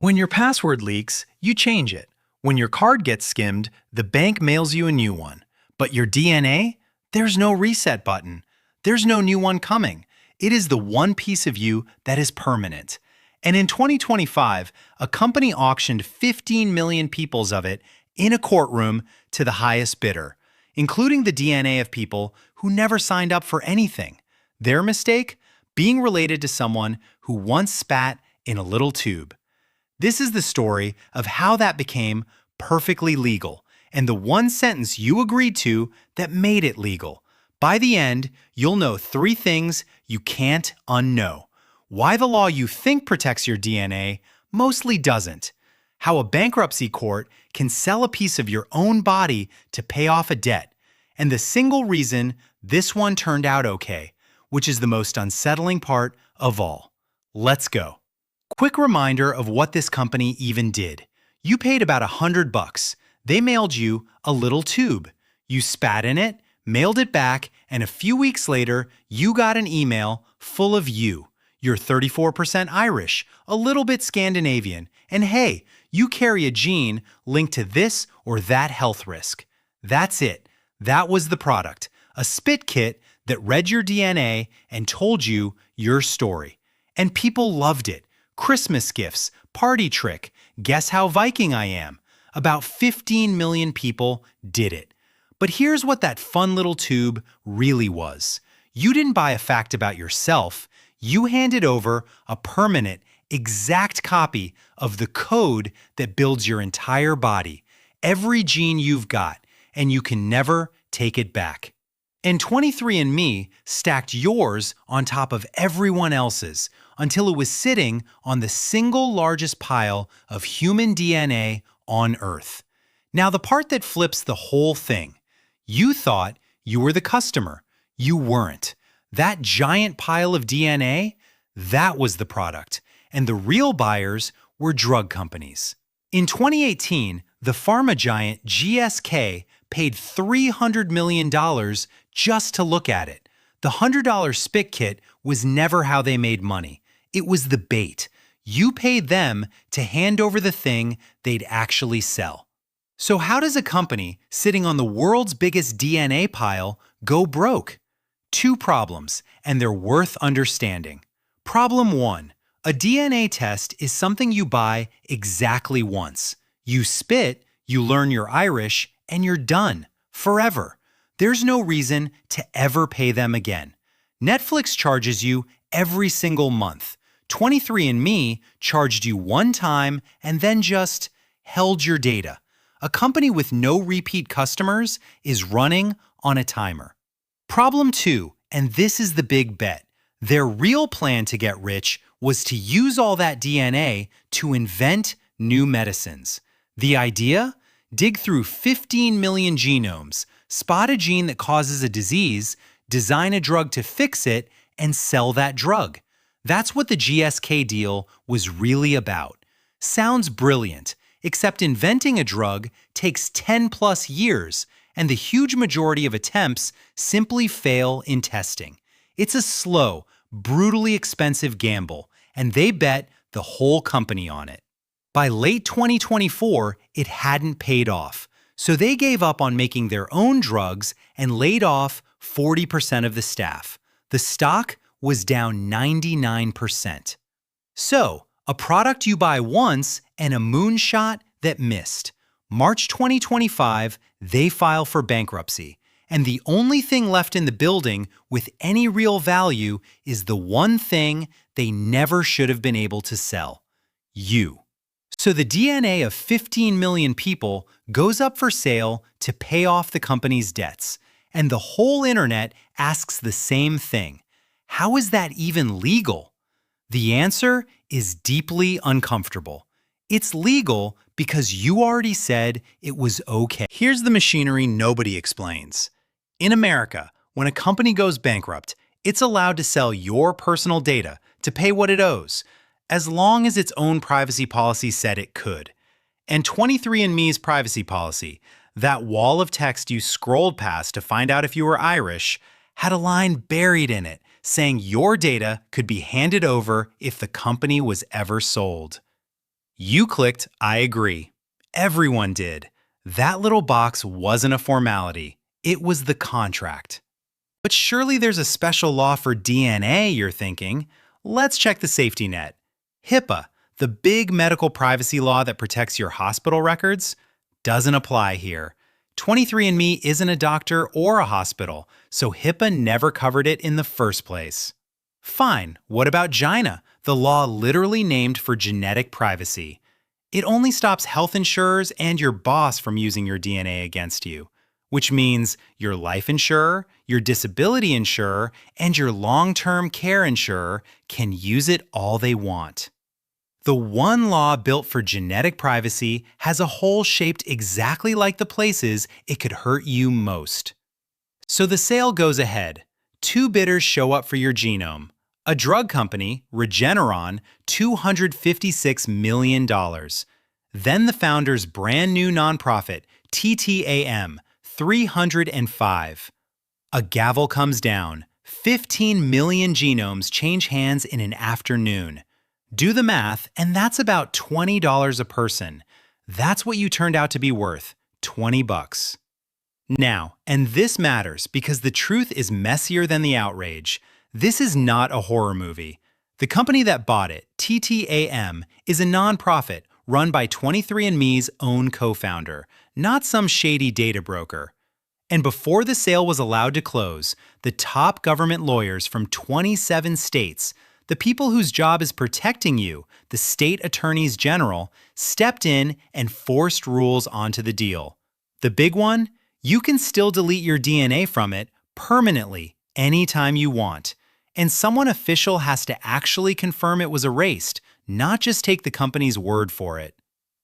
When your password leaks, you change it. When your card gets skimmed, the bank mails you a new one. But your DNA? There's no reset button. There's no new one coming. It is the one piece of you that is permanent. And in 2025, a company auctioned 15 million peoples of it in a courtroom to the highest bidder, including the DNA of people who never signed up for anything. Their mistake? Being related to someone who once spat in a little tube. This is the story of how that became perfectly legal, and the one sentence you agreed to that made it legal. By the end, you'll know 3 things you can't unknow. Why the law you think protects your DNA mostly doesn't. How a bankruptcy court can sell a piece of your own body to pay off a debt. And the single reason this one turned out okay, which is the most unsettling part of all. Let's go. Quick reminder of what this company even did. You paid about $100. They mailed you a little tube. You spat in it, mailed it back, and a few weeks later, you got an email full of you. You're 34% Irish, a little bit Scandinavian, and hey, you carry a gene linked to this or that health risk. That's it. That was the product. A spit kit that read your DNA and told you your story. And people loved it. Christmas gifts, party trick, guess how Viking I am. About 15 million people did it. But here's what that fun little tube really was. You didn't buy a fact about yourself. You handed over a permanent, exact copy of the code that builds your entire body, every gene you've got, and you can never take it back. And 23andMe stacked yours on top of everyone else's until it was sitting on the single largest pile of human DNA on Earth. Now, the part that flips the whole thing. You thought you were the customer. You weren't. That giant pile of DNA, that was the product. And the real buyers were drug companies. In 2018, the pharma giant GSK paid $300 million just to look at it. The $100 spit kit was never how they made money. It was the bait. You paid them to hand over the thing they'd actually sell. So how does a company sitting on the world's biggest DNA pile go broke? 2 problems, and they're worth understanding. Problem 1. A DNA test is something you buy exactly once. You spit, you learn you're Irish, and you're done. Forever. There's no reason to ever pay them again. Netflix charges you every single month. 23andMe charged you one time and then just held your data. A company with no repeat customers is running on a timer. Problem 2, and this is the big bet. Their real plan to get rich was to use all that DNA to invent new medicines. The idea? Dig through 15 million genomes, spot a gene that causes a disease, design a drug to fix it, and sell that drug. That's what the GSK deal was really about. Sounds brilliant, except inventing a drug takes 10+ years, and the huge majority of attempts simply fail in testing. It's a slow, brutally expensive gamble, and they bet the whole company on it. By late 2024, it hadn't paid off, so they gave up on making their own drugs and laid off 40% of the staff. The stock was down 99%. So, a product you buy once and a moonshot that missed. March 2025, they file for bankruptcy, and the only thing left in the building with any real value is the one thing they never should have been able to sell: you. So the DNA of 15 million people goes up for sale to pay off the company's debts, and the whole internet asks the same thing. How is that even legal? The answer is deeply uncomfortable. It's legal because you already said it was okay. Here's the machinery nobody explains. In America, when a company goes bankrupt, it's allowed to sell your personal data to pay what it owes, as long as its own privacy policy said it could. And 23andMe's privacy policy, that wall of text you scrolled past to find out if you were Irish, had a line buried in it saying your data could be handed over if the company was ever sold. You clicked I agree. Everyone did. That little box wasn't a formality. It was the contract. But surely there's a special law for DNA, you're thinking. Let's check the safety net. HIPAA, the big medical privacy law that protects your hospital records, doesn't apply here. 23andMe isn't a doctor or a hospital, so HIPAA never covered it in the first place. Fine, what about GINA, the law literally named for genetic privacy? It only stops health insurers and your boss from using your DNA against you, which means your life insurer, your disability insurer, and your long-term care insurer can use it all they want. The one law built for genetic privacy has a hole shaped exactly like the places it could hurt you most. So the sale goes ahead. Two bidders show up for your genome. A drug company, Regeneron, $256 million. Then the founder's brand new nonprofit, TTAM, $305. A gavel comes down. 15 million genomes change hands in an afternoon. Do the math, and that's about $20 a person. That's what you turned out to be worth, $20. Now, and this matters because the truth is messier than the outrage. This is not a horror movie. The company that bought it, TTAM, is a nonprofit run by 23andMe's own co-founder, not some shady data broker. And before the sale was allowed to close, the top government lawyers from 27 states, the people whose job is protecting you, the state attorneys general, stepped in and forced rules onto the deal. The big one? You can still delete your DNA from it permanently anytime you want. And someone official has to actually confirm it was erased, not just take the company's word for it.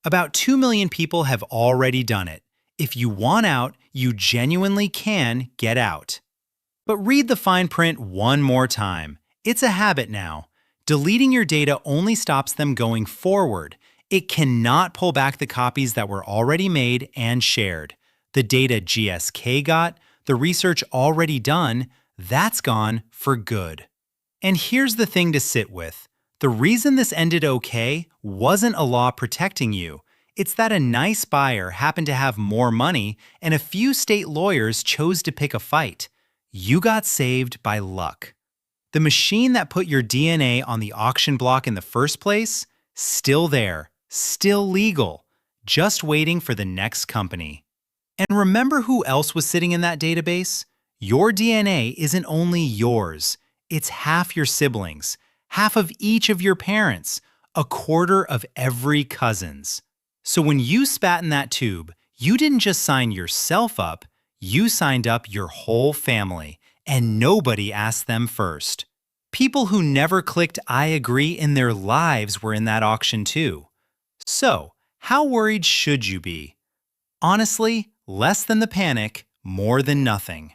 About 2 million people have already done it. If you want out, you genuinely can get out. But read the fine print one more time. It's a habit now. Deleting your data only stops them going forward. It cannot pull back the copies that were already made and shared. The data GSK got, the research already done, that's gone for good. And here's the thing to sit with. The reason this ended okay wasn't a law protecting you. It's that a nice buyer happened to have more money and a few state lawyers chose to pick a fight. You got saved by luck. The machine that put your DNA on the auction block in the first place, still there, still legal, just waiting for the next company. And remember who else was sitting in that database? Your DNA isn't only yours. It's half your siblings, half of each of your parents, a quarter of every cousin's. So when you spat in that tube, you didn't just sign yourself up, you signed up your whole family, and nobody asked them first. People who never clicked I agree in their lives were in that auction too. So, how worried should you be? Honestly, less than the panic, more than nothing.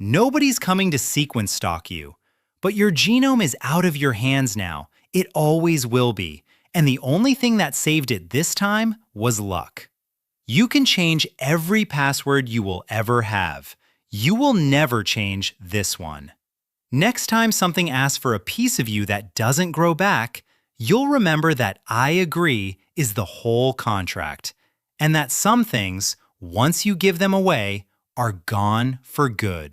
Nobody's coming to sequence stalk you. But your genome is out of your hands now. It always will be. And the only thing that saved it this time was luck. You can change every password you will ever have. You will never change this one. Next time something asks for a piece of you that doesn't grow back, you'll remember that I agree is the whole contract, and that some things, once you give them away, are gone for good.